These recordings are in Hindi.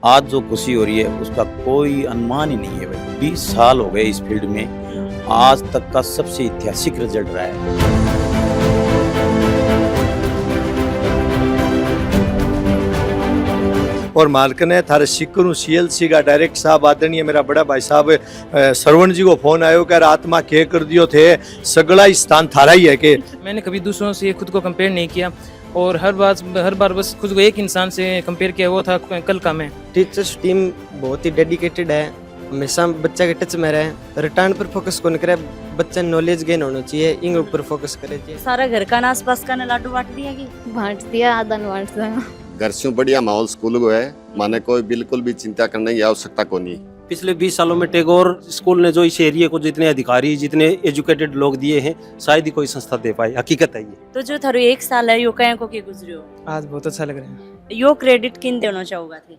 आज जो खुशी हो रही है उसका कोई अनुमान ही नहीं है भाई। 20 साल हो गए इस फील्ड में, आज तक का सबसे ऐतिहासिक रिजल्ट रहा है। और मालकने थारे सिक्करू सीएलसी का डायरेक्ट साहब आदरणीय मेरा बड़ा भाई साहब श्रवण जी को फोन आयो कर आत्मा के कर दियो थे सगला ही स्थान थारा ही है के। मैंने कभी दूसरों से खुद को कंपेयर नहीं किया और हर बार बस खुद को एक इंसान से कंपेयर किया, वो था कल का मैं। टीचर्स टीम बहुत ही डेडिकेटेड है, हमेशा बच्चा के टच में रहे, रिटर्न पर फोकस कौन करे, बच्चा नॉलेज गेन होना चाहिए, इन ऊपर फोकस करे चाहिए। सारा घर का आस पास का लाडू बांट दिया कि बांट दिया, आधा बांट दिया। घर से बढ़िया माहौल स्कूल को है, माने कोई बिल्कुल भी चिंता करने की आवश्यकता को नहीं। पिछले 20 सालों में टैगोर स्कूल ने जो इस एरिया को जितने अधिकारी जितने एजुकेटेड लोग दिए हैं, शायद ही कोई संस्था दे पाई। हकीकत है ये। तो जो थारो 1 साल है यो कहीं को के गुजरियो, आज बहुत अच्छा लग रहा है। यो क्रेडिट किन देना चाहूंगा थी।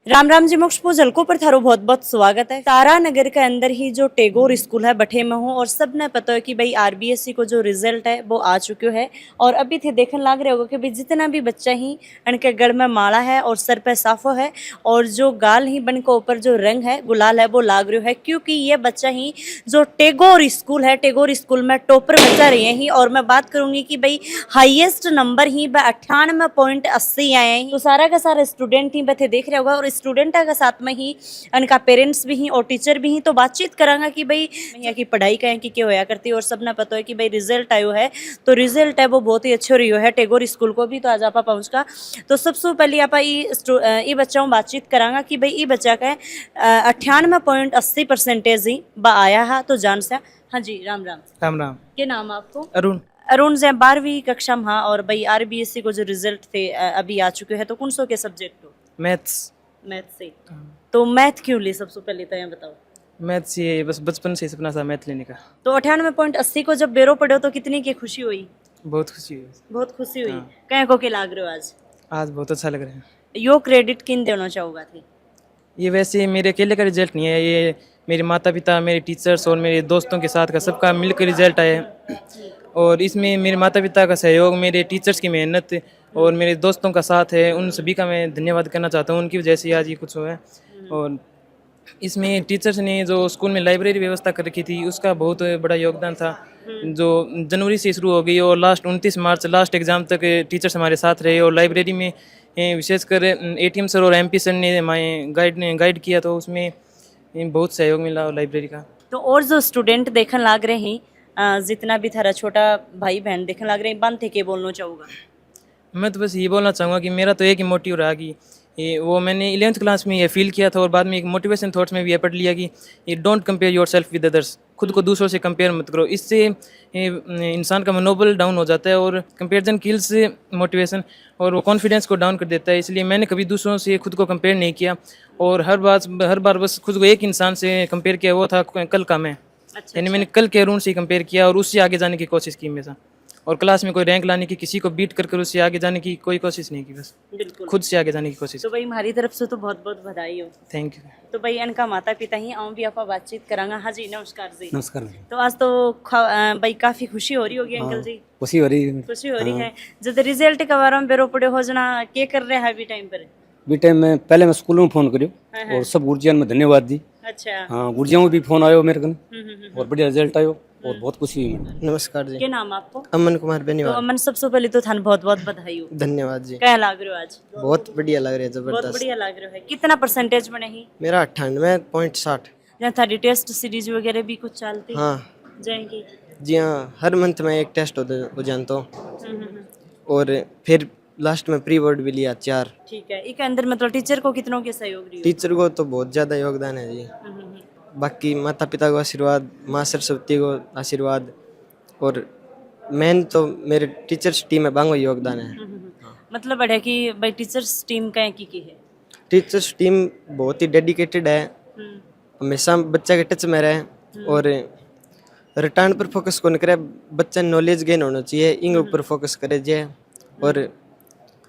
राम राम जी, मोक्ष पूजल को पर थारो बहुत बहुत स्वागत है। तारा नगर के अंदर ही जो टैगोर स्कूल है बठे में हूँ और सबने पता है कि भाई आरबीएससी को जो रिजल्ट है वो आ चुके है और अभी थे देखने लग रहे होगा कि भाई जितना भी बच्चा ही उनके गड़ में माला है और सर पे साफो है और जो गाल ही बन के ऊपर जो रंग है गुलाल है वो लाग रहा है, क्योंकि ये बच्चा ही जो टैगोर स्कूल है, टैगोर स्कूल में टॉपर बच्चा रहे ही। और मैं बात करूंगी कि भाई हाईएस्ट नंबर ही 98.80 आए हैं। तो सारा का सारा स्टूडेंट ही बथे देख रहे होगा और स्टूडेंट के साथ में ही उनका पेरेंट्स भी ही और टीचर भी ही। तो बातचीत करांगा कि भाई यहाँ की पढ़ाई कहें कि क्या होया करती है और सबने पता है कि भाई रिजल्ट आयो है, तो रिजल्ट है वो बहुत ही अच्छो रही है टैगोर स्कूल को भी। तो आज आप पहुँच का तो सबसे पहले आप ये बच्चों बातचीत करांगा कि भाई ये बच्चा का 98.80% ही आया है। तो जान से हाँ जी, राम राम। राम राम। क्या नाम आपको? अरुण। अरुण से 12वीं कक्षा में। हाँ, और भाई आरबीएससी को जो रिजल्ट थे अभी आ चुके हैं, तो कौन सो के सब्जेक्ट हो? मैथ्स। मैथ से। तो मैथ क्यों ली सबसे पहले तो ये बताओ। मैथ्स ये बस बचपन से सपना था मैथ लेने का। तो 98.80 को जब बेरो पढ़े तो कितनी की खुशी हुई? बहुत खुशी हुई। बहुत खुशी हुई। हाँ। कहीं को के लाग रहे हो आज? आज बहुत अच्छा लग रहा है। यो क्रेडिट किन देना चाहूँगा थी? ये वैसे मेरे अकेले का रिजल्ट नहीं है, ये मेरे माता पिता, मेरे टीचर्स और मेरे दोस्तों के साथ का सबका मिलकर रिजल्ट आया है। और इसमें मेरे माता पिता का सहयोग, मेरे टीचर्स की मेहनत और मेरे दोस्तों का साथ है, उन सभी का मैं धन्यवाद करना चाहता हूँ। उनकी वजह से आज ये कुछ हुआ है। और इसमें टीचर्स ने जो स्कूल में लाइब्रेरी व्यवस्था कर रखी थी उसका बहुत बड़ा योगदान था, जो जनवरी से शुरू हो गई और लास्ट 29 मार्च लास्ट एग्ज़ाम तक टीचर्स हमारे साथ रहे। और लाइब्रेरी में विशेषकर एटीएम सर और एमपी सर ने हमारे गाइड किया, तो उसमें बहुत सहयोग मिला लाइब्रेरी का। तो और जो स्टूडेंट देखने लाग रहे हैं, जितना भी थारा छोटा भाई बहन देखने लाग रहे हैं, बंद थे के बोलना चाहूँगा? मैं तो बस ये बोलना चाहूँगा कि मेरा तो एक ही मोटिव रहा कि वो मैंने 11th क्लास में ये फील किया था और बाद में एक मोटिवेशन थॉट्स में भी ये पढ़ लिया कि ये don't compare your self with others, खुद को दूसरों से कंपेयर मत करो। इससे इंसान का मनोबल डाउन हो जाता है और कंपेरिजन किल्स मोटिवेशन और वो कॉन्फिडेंस को डाउन कर देता है। इसलिए मैंने कभी दूसरों से खुद को कंपेयर नहीं किया और हर बार बस खुद को एक इंसान से कंपेयर किया, वो था कल का मैं। यानी मैंने कल के अरुण से कंपेयर किया और उससे आगे जाने की कोशिश की हमेशा। और क्लास में कोई रैंक लाने की, किसी को बीट कर उससे आगे जाने की कोई कोशिश नहीं की, बस बिल्कुल खुद से आगे जाने की कोशिश। तो भाई हमारी तरफ से तो बहुत बहुत बधाई हो। Thank you. तो भाई इनका माता पिता ही आऊँ भी आप बातचीत करांगा। हाँ जी, नमस्कार जी। नमस्कार। तो आज तो भाई काफी खुशी हो रही होगी अंकल जी? खुशी हो रही है। खुशी हो रही है। जब रिजल्ट के बारे में बेरो पड़े हो जना के कर रहे हैं अभी टाइम पर? बी टाइम में पहले मैं स्कूल में फोन करियो और सब गुरुजियन में धन्यवाद दी। अच्छा। हाँ, गुरुजियों में भी फोन आयो मेरे को और बढ़िया रिजल्ट आयो और बहुत खुशी हुई। नमस्कार जी। क्या नाम आपको? अमन कुमार तो बेनीवाल। अमन, सबसे पहले तो थान बहुत बहुत बधाई हो। धन्यवाद जी। क्या लाग रहे हो आज? बहुत बढ़िया लग रही है, बहुत जबरदस्त। बढ़िया लग रहा है। कितना परसेंटेज बने ही? मेरा 98.60। जहाँ थारी टेस्ट सीरीज वगैरह भी कुछ चलती हाँ जाएंगी? जी हाँ, हर मंथ में एक टेस्ट हो जानता हूँ और फिर लास्ट में प्री बोर्ड भी लिया 4। ठीक है। इसके अंदर मतलब टीचर को कितनों के सहयोग रही? टीचर को तो बहुत ज़्यादा योगदान है जी। बाकी माता पिता को आशीर्वाद, माँ सरस्वती को आशीर्वाद और मेन तो मेरे टीचर्स टीम में बांगो योगदान है। मतलब बढ़िया कि भाई टीचर्स टीम का की है। टीचर्स टीम बहुत ही डेडिकेटेड है, हमेशा बच्चा के टच में रहे और रिटर्न पर फोकस कौन करे, बच्चा नॉलेज गेन होना चाहिए, इन ऊपर फोकस करे जाए। और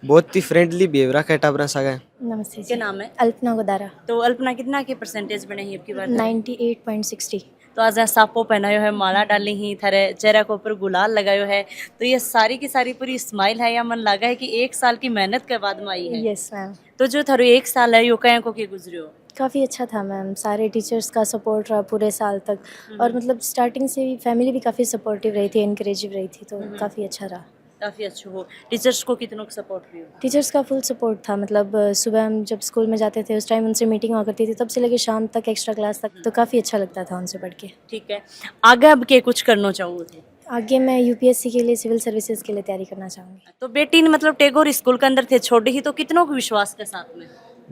बहुत ही फ्रेंडली बिहेव रखा है टाबरा सागा। नमस्ते क्या जी। नाम है? अल्पना गोदारा। तो अल्पना कितना के परसेंटेज बने हैं आपकी बार? 98.60। तो आज सापो पहनायो है, माला डाली ही, थारे चेहरे के ऊपर गुलाल लगायो है, तो ये सारी की सारी पूरी स्माइल है या मन लगा है कि 1 साल की मेहनत के बाद में आई है। यस मैम, तो जो थारो 1 साल है यो कहीं को के गुजरियो? काफ़ी अच्छा था मैम, सारे टीचर्स का सपोर्ट रहा पूरे साल तक, और मतलब स्टार्टिंग से ही फैमिली भी काफ़ी सपोर्टिव रही थी, इनकरेजिव रही थी, तो काफ़ी अच्छा रहा। काफ़ी अच्छे हो। टीचर्स को कितनों का सपोर्ट रही हो? टीचर्स का फुल सपोर्ट था, मतलब सुबह हम जब स्कूल में जाते थे उस टाइम उनसे मीटिंग हुआ करती थी, तब से लेकर शाम तक एक्स्ट्रा क्लास तक, तो काफ़ी अच्छा लगता था उनसे पढ़ के। ठीक है, आगे अब के कुछ करना चाहो थे? आगे मैं यूपीएससी के लिए, सिविल सर्विसेज के लिए तैयारी करना चाहूँगी। तो बेटी ने मतलब टैगोर स्कूल के अंदर थे छोड़े ही, तो कितनों को विश्वास के साथ में?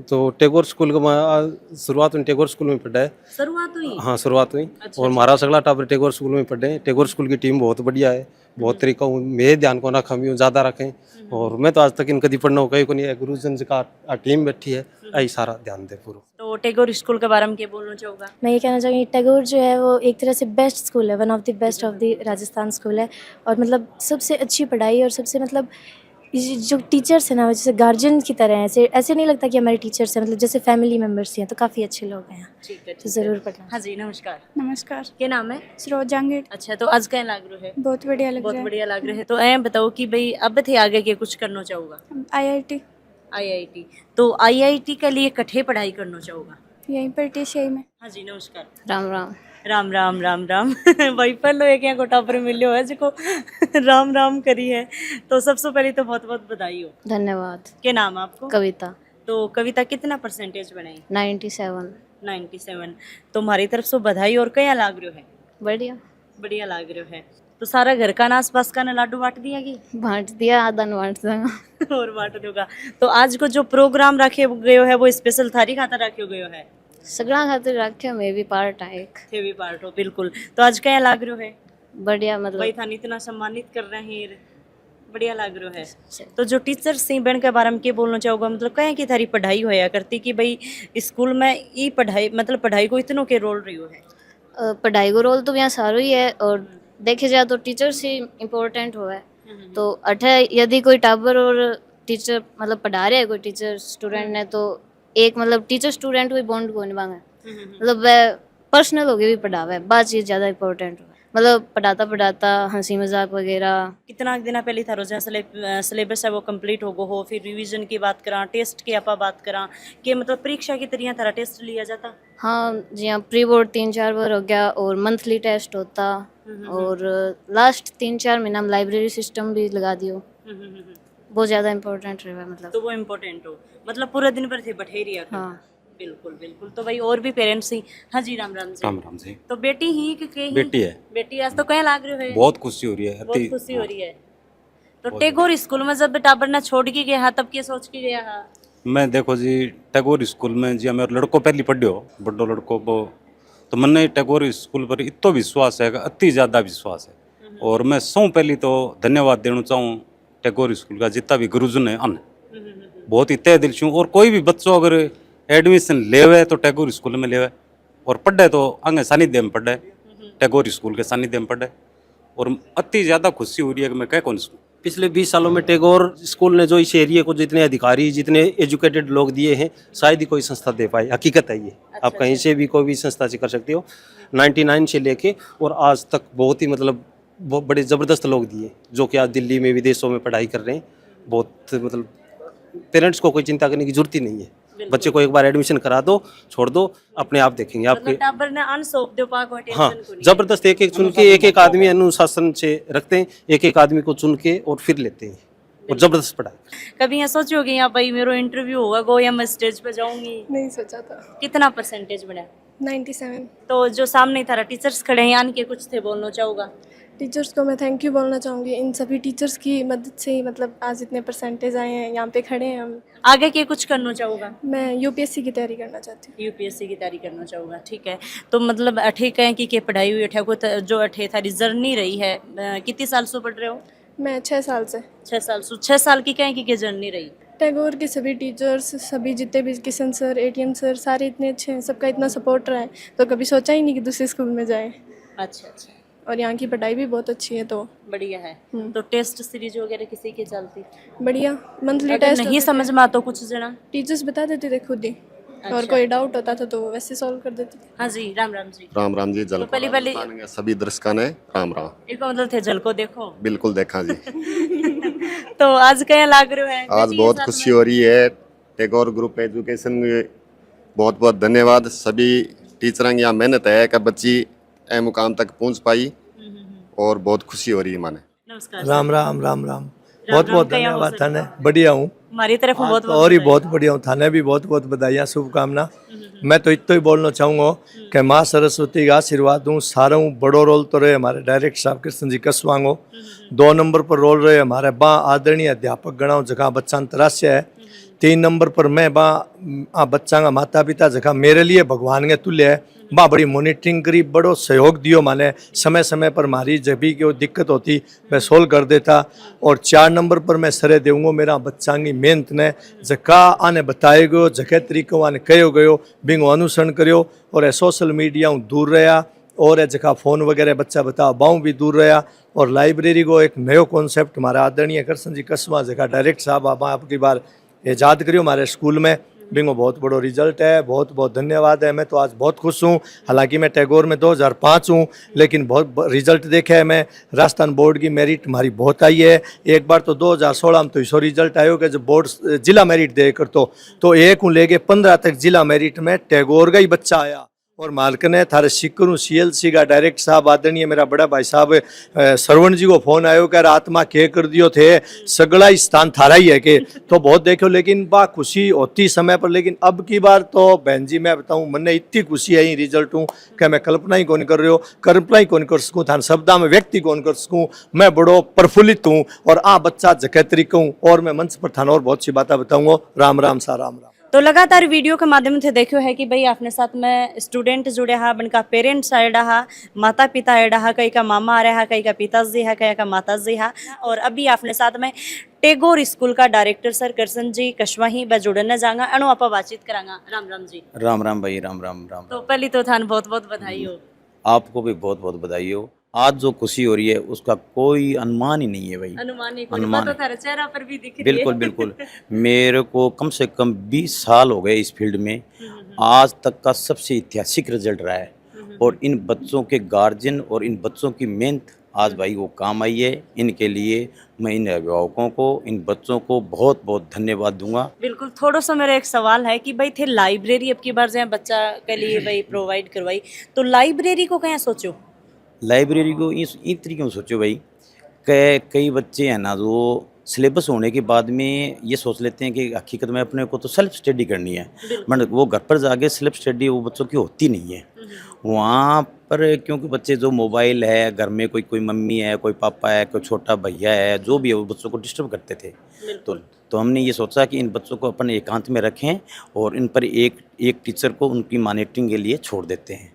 तो टैगोर स्कूल का शुरुआत में टैगोर स्कूल में पढ़ा है। शुरुआत हुई? हाँ, शुरुआत हुई। अच्छा, और हमारा सगला टाबर टैगोर स्कूल में पढ़े हैं। टैगोर स्कूल की टीम बहुत बढ़िया है, बहुत तरीका हूँ मेरे ध्यान को रखा भी ज़्यादा रखें, और मैं तो आज तक इन कभी पढ़ना हो कहीं को नहीं। गुरुजन जी का टीम बैठी है, आई सारा ध्यान दे पूरा। तो टैगोर स्कूल के बारे में क्या बोलना चाहोगा? मैं ये कहना चाहूँगी टैगोर जो है वो एक तरह से बेस्ट स्कूल है, one of the best of the Rajasthan school है, और मतलब सबसे अच्छी पढ़ाई, और सबसे मतलब ये जो टीचर्स हैं ना वो जैसे गार्जियन की तरह हैं, ऐसे ऐसे नहीं लगता कि हमारे टीचर्स हैं, मतलब जैसे फैमिली मेम्बर्स हैं, तो काफ़ी अच्छे लोग हैं यहाँ। ठीक है, तो ज़रूर पढ़ना। हाँ जी, नमस्कार। नमस्कार, क्या नाम है? सरोज जांगीर। अच्छा, तो आज क्या लाग रहा है? बहुत बढ़िया लग बहुत रहा बढ़िया लग रहा है। तो ऐ बताओ कि भाई अब थे आगे के कुछ करना चाहोगा? है। IIT IIT, तो IIT के लिए कठे पढ़ाई करना चाहोगा? यहीं पर TCI में। हाँ जी, नमस्कार। राम राम। राम राम राम राम भाई पहलो एक यहाँ गोटा पर मिलो है जिको राम राम करी है, तो सबसे पहले तो बहुत बहुत बधाई हो। धन्यवाद। क्या नाम है आपको? कविता। तो कविता कितना परसेंटेज बनाई? 97। 97। तो हमारी तरफ से बधाई। और क्या लाग रहे हो है? बढ़िया। बढ़िया लाग रहे हो है। तो सारा घर का आस पास का ना लाडू बांट दिया कि? बांट दिया, आधा न बांट दूंगा। और बांट दूंगा। तो आज को जो प्रोग्राम रखे गयो है वो स्पेशल थारी खाता रखे गयो है? सगड़ा खातिर रखे, मैं भी पार्ट है एक। थे भी पार्ट हो, बिल्कुल। तो आज क्या लाग रहे हो है? बढ़िया, मतलब भाई थानी इतना सम्मानित कर रहे हैं, बढ़िया लग रहा है। तो जो टीचर्स सी बहन के बारे में क्या बोलना चाहोगा? मतलब कहें कि थारी पढ़ाई होया करती कि भाई स्कूल में ई पढ़ाई, मतलब पढ़ाई को इतनों के रोल रही है? पढ़ाई को रोल तो यहाँ सारो ही है, और देखे जाए तो टीचर्स ही इम्पोर्टेंट हुआ है। तो अठे यदि कोई टाबर और टीचर मतलब पढ़ा रहे है, कोई टीचर स्टूडेंट ने, तो एक मतलब टीचर स्टूडेंट कोई बॉन्ड को निभाएंगे, मतलब वह पर्सनल होके भी पढ़ावा है, बातचीत ज़्यादा इम्पोर्टेंट है, मतलब पढ़ाता पढ़ाता हंसी मजाक वगैरह। कितना दिन पहले था रोजा सिलेबस है वो कंप्लीट हो गो हो, फिर रिवीजन की बात करा, टेस्ट की आप बात करा कि मतलब परीक्षा की तरह थारा टेस्ट लिया जाता? हाँ जी हाँ, प्री बोर्ड 3-4 बार हो गया, और मंथली टेस्ट होता, और लास्ट 3-4 महीना में लाइब्रेरी सिस्टम भी लगा दियो। बहुत ज़्यादा इम्पोर्टेंट रहा मतलब। तो वो इम्पोर्टेंट हो, मतलब पूरा दिन भर थे बैठे रहिया। हाँ बिल्कुल बिल्कुल। तो भाई और भी पेरेंट्स ही? हाँ जी, राम राम जी। राम राम जी। तो बेटी ही कि के ही? बेटी है। बेटी आज तो कहीं लाग रहे हो? बहुत खुशी हो रही है। बहुत खुशी हो रही है। तो टैगोर स्कूल में जब टाबर ने छोड़ के गया तब क्या सोच के गया? मैं देखो जी टैगोर स्कूल में जी मेरे लड़को पहली पढ़ियो, बड़ो लड़को वो, तो मैंने टैगोर स्कूल पर इतो विश्वास है, अति ज़्यादा विश्वास है। और मैं सौ पहली तो धन्यवाद देना चाहूँ टैगोर स्कूल का जितना भी गुरुजन है अन, बहुत ही तय दिल से। और कोई भी बच्चों अगर एडमिशन लेवे तो टैगोर स्कूल में लेवे, और पढ़े तो आगे सानिध्य में पढ़े, टैगोर स्कूल के सानिध्य में पढ़े। और अति ज़्यादा खुशी हो रही है कि मैं कह कौन सकूँ। पिछले 20 सालों में टैगोर स्कूल ने जो इस एरिया को जितने अधिकारी, जितने एजुकेटेड लोग दिए हैं, शायद ही कोई संस्था दे पाई। हकीकत है ये। आप कहीं से भी कोई भी संस्था से कर सकते हो। 99 से लेके और आज तक बहुत ही मतलब बहुत बड़े ज़बरदस्त लोग दिए, जो कि आज दिल्ली में विदेशों में पढ़ाई कर रहे हैं। बहुत मतलब पेरेंट्स को कोई चिंता करने की जरूरत ही नहीं है। बच्चे को एक बार एडमिशन करा दो, छोड़ दो, अपने आप देखेंगे आपके। टाबर ने अन सौंप दो पाक और हाँ, टेंशन को नहीं। जबरदस्त एक एक चुन के, एक एक आदमी अनुशासन से रखते हैं, एक एक आदमी को चुन के और फिर लेते हैं, और जबरदस्त पढ़ाई। कभी यहाँ सोचो कि यहाँ भाई मेरा इंटरव्यू होगा गो या मैं स्टेज पे जाऊंगी? नहीं सोचा था। कितना परसेंटेज बना? 97। तो जो सामने थारा टीचर्स खड़े हैं यान के कुछ थे बोलना चाहूँगा? टीचर्स को मैं थैंक यू बोलना चाहूँगी। इन सभी टीचर्स की मदद से ही मतलब आज इतने परसेंटेज आए हैं, यहाँ पे खड़े हैं हम। आगे के कुछ करना चाहूँगा? मैं UPSC की तैयारी करना चाहती हूँ। UPSC की तैयारी करना चाहूँगा, ठीक है। तो मतलब अठे कहें कि के पढ़ाई हुई अठे को जो अठे थारी जर्नी रही है, कितने साल से पढ़ रहे हो? मैं 6 साल से। 6 साल से। 6 साल की कहें कि जर्नी रही? टैगोर के सभी टीचर्स, सभी जितने भी, किशन सर, ATM सर, सारे इतने अच्छे हैं, सबका इतना सपोर्ट रहा है, तो कभी सोचा ही नहीं कि दूसरे स्कूल में जाएँ। अच्छा अच्छा। और यहाँ की पढ़ाई भी बहुत अच्छी है, तो बढ़िया है। तो टेस्ट सीरीज वगैरह किसी की चलती? बढ़िया। मंथली अगर टेस्ट नहीं समझ में आता कुछ जना टीचर्स बता देते थे खुद ही। और कोई डाउट होता था तो वो वैसे सॉल्व कर देती थी। हाँ जी, राम राम जी। राम राम जी। जल पहली पहली सभी दर्शकों ने राम राम। एक मतलब थे जल को देखो। बिल्कुल देखा जी। तो आज क्या लाग रहे हैं? आज बहुत खुशी हो रही है। टैगोर ग्रुप एजुकेशन बहुत बहुत धन्यवाद। सभी टीचरों की यहाँ मेहनत है कि बच्ची ए मुकाम तक पहुँच पाई और बहुत खुशी हो रही है माने। नमस्कार। राम राम राम राम। बहुत बहुत कया हो धन्यवाद सर? थाने। बढ़िया हूँ। हमारी तरफ बहुत और ही बहुत बढ़िया हूँ। थाने भी बहुत बहुत बधाइयाँ, शुभकामना। मैं तो इतना ही बोलना चाहूँगा कि माँ सरस्वती का आशीर्वाद हूँ। सारा बड़ो रोल तो रहे हमारे डायरेक्टर साहब कृष्ण जी कसवांगो। 2 नंबर पर रोल रहे हमारे बा आदरणीय अध्यापक गणाओ जगह बच्चा तराश्य है। 3 नंबर पर मैं बा बच्चा का माता पिता जगह मेरे लिए भगवान के तुल्य है। बा बड़ी मॉनिटरिंग करी, बड़ो सहयोग दियो माने। समय समय पर मारी जब भी कोई दिक्कत होती मैं सोल्व कर देता। और 4 नंबर पर मैं सरे देऊँगा मेरा बच्चा की मेहनत ने जका आने बताए गयो जगह तरीक़ों आने कहो गयो बिंगो अनुसरण करो। और सोशल मीडिया दूर रहा और जगह फ़ोन वगैरह बच्चा बता बाऊँ भी दूर रहा। और लाइब्रेरी को एक नयो कॉन्सेप्ट हमारा आदरणीय कृष्ण जी कसवा जगह डायरेक्ट साहब आप आपकी बार ईजाद करियो हमारे स्कूल में। बिंगो बहुत बड़ो रिजल्ट है। बहुत बहुत धन्यवाद है। मैं तो आज बहुत खुश हूँ। हालांकि मैं टैगोर में 2005 हूँ लेकिन बहुत रिजल्ट देखा है मैं। राजस्थान बोर्ड की मेरिट हमारी बहुत आई है। एक बार तो 2016 में तो इसो रिजल्ट आयो कि जब बोर्ड जिला मेरिट दे कर तो एक हूँ लेके 15 तक जिला मेरिट में टैगोर का ही बच्चा आया। और मालक ने थारे शिकर CLC का डायरेक्ट साहब आदरणीय मेरा बड़ा भाई साहब सरवण जी को फोन आयो कि आत्मा के कर दियो थे सगला ही स्थान थारा ही है के। तो बहुत देखो लेकिन बा खुशी होती समय पर। लेकिन अब की बार तो बहन जी मैं बताऊं मन इतनी खुशी आई रिजल्ट हूँ कि मैं कल्पना ही कौन कर रही हो, कल्पना ही कौन कर सकूँ, थान शब्दा में व्यक्ति कौन कर सकूँ। मैं बड़ो प्रफुल्लित हूँ और बच्चा जगह तरीका हूँ। और मैं मंच पर थाना और बहुत सी बातें बताऊँगा। राम राम सा राम राम। तो लगातार वीडियो के माध्यम से देखियो है कि भाई अपने साथ में स्टूडेंट जुड़े हा, बनका पेरेंट्स आए रहा, माता पिता आए रहा, कई का मामा आ रहा, कई का पिताजी है, कई का माताजी है। और अभी अपने साथ में टैगोर स्कूल का डायरेक्टर सर कृष्ण जी कशवाही ब जुड़ने जाएंगा। अनु आप बातचीत करांगा। राम राम जी। राम राम भाई, राम राम राम। तो पहली तो थान बहुत बहुत बधाई हो। आपको भी बहुत बहुत बधाई हो। आज जो खुशी हो रही है उसका कोई अनुमान ही नहीं है भाई। अनुमान तो थारे चेहरा पर भी दिख रही है। बिल्कुल बिल्कुल। मेरे को कम से कम 20 साल हो गए इस फील्ड में। आज तक का सबसे ऐतिहासिक रिजल्ट रहा है। और इन बच्चों के गार्जियन और इन बच्चों की मेहनत आज भाई वो काम आई है। इनके लिए मैं इन अभिभावकों को, इन बच्चों को बहुत बहुत धन्यवाद दूंगा। बिल्कुल। थोड़ा सा मेरा एक सवाल है कि भाई थे लाइब्रेरी अब की बार जहाँ बच्चा के लिए भाई प्रोवाइड करवाई, तो लाइब्रेरी को क्या सोचो? लाइब्रेरी को इस तरीके में सोचो भाई कि कई बच्चे हैं ना जो सिलेबस होने के बाद में ये सोच लेते हैं कि हकीकत में अपने को तो सेल्फ स्टडी करनी है। मतलब वो घर पर जाके सेल्फ स्टडी वो बच्चों की होती नहीं है। वहाँ पर क्योंकि बच्चे जो मोबाइल है, घर में कोई मम्मी है, कोई पापा है, कोई छोटा भैया है, जो भी है वो बच्चों को डिस्टर्ब करते थे। तो हमने ये सोचा कि इन बच्चों को अपन एकांत में रखें और इन पर एक टीचर को उनकी मॉनिटरिंग के लिए छोड़ देते हैं।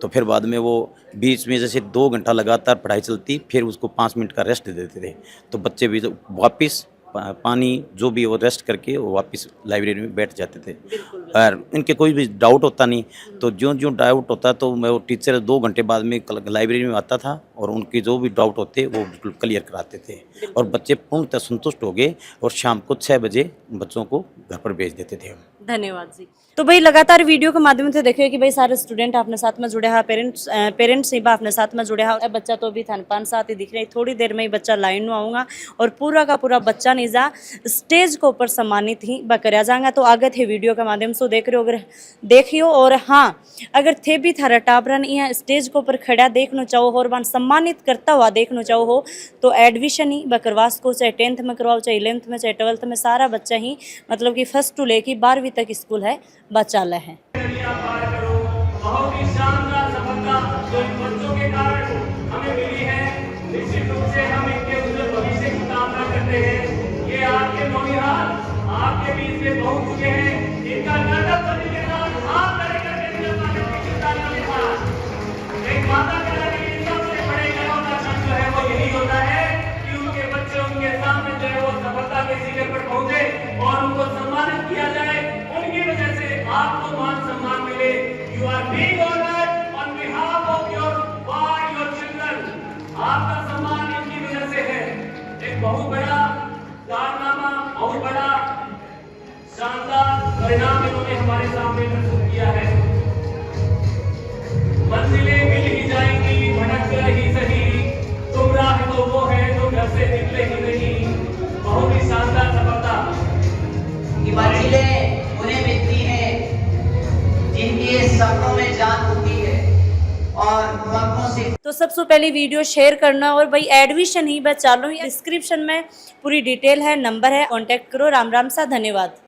तो फिर बाद में वो बीच में जैसे 2 घंटा लगातार पढ़ाई चलती, फिर उसको 5 मिनट का रेस्ट दे देते थे। तो बच्चे भी वापस पानी जो भी वो रेस्ट करके वो वापस लाइब्रेरी में बैठ जाते थे। और इनके कोई भी डाउट होता नहीं, तो जो डाउट होता तो मैं वो टीचर 2 घंटे बाद में लाइब्रेरी में आता था और उनके जो भी डाउट होते वो बिल्कुल क्लियर कराते थे। और बच्चे पूर्णतः संतुष्ट हो गए और शाम को 6 बजे बच्चों को घर पर भेज देते थे हम। धन्यवाद जी। तो भाई लगातार वीडियो के माध्यम से देखिए कि भाई सारे स्टूडेंट अपने साथ में जुड़े हैं, पेरेंट्स ही अपने साथ में जुड़े हैं। बच्चा तो अभी थान 5 साथ ही दिख रही, थोड़ी देर में ही बच्चा लाइन में आऊँगा और पूरा का पूरा बच्चा निजा स्टेज के ऊपर सम्मानित ही बकरिया जाएगा। तो आगे थे वीडियो के माध्यम से देख रहे हो, अगर देखियो। और हाँ, अगर थे भी थारा टाबरन यहाँ स्टेज के ऊपर खड़ा देखना चाहो और वन सम्मानित करता हुआ देखना चाहो हो तो एडमिशन ही बकरवास को चाहे 10th में करवाओ, चाहे 11th में, चाहे 12th में, सारा बच्चा ही मतलब कि 1st to लेके 12वीं तक स्कूल है बचाला है। बहुत ही शानदार सफलता जो इन बच्चों के कारण हमें मिली है। निश्चित रूप से हम इनके उज्जवल भविष्य की कामना करते हैं। ये आपके नौनिहाल आपके बीच में पहुंच चुके हैं। इनका नाटक करने के साथ आप खड़े करके एक माता पिता के लिए सबसे बड़े गर्व का क्षण जो है वो यही होता है कि उनके बच्चे उनके सामने जो है वो सफलता के शिखर पर पहुंचे और उनको सम्मानित किया जाए। उनकी वजह से आपको मान सम्मान मिले। You are being honored on behalf of your children. आपका सम्मान इनकी वजह से है। एक बहुत बड़ा कारनामा, बहुत बड़ा शानदार परिणाम इन्होंने हमारे सामने प्रस्तुत किया है। मंजिलें मिल ही जाएंगी, भटक कर ही सही, तुम राह तो वो है जो घर से निकले ही नहीं। बहुत ही शानदार सफलता। मंजिलें उन्हें मिलती हैं जिनके सपनों में जान होती है और पंखों से। तो सबसे पहले वीडियो शेयर करना और भाई एडमिशन ही बचा लो। डिस्क्रिप्शन में पूरी डिटेल है, नंबर है, कांटेक्ट करो। राम राम सा, धन्यवाद।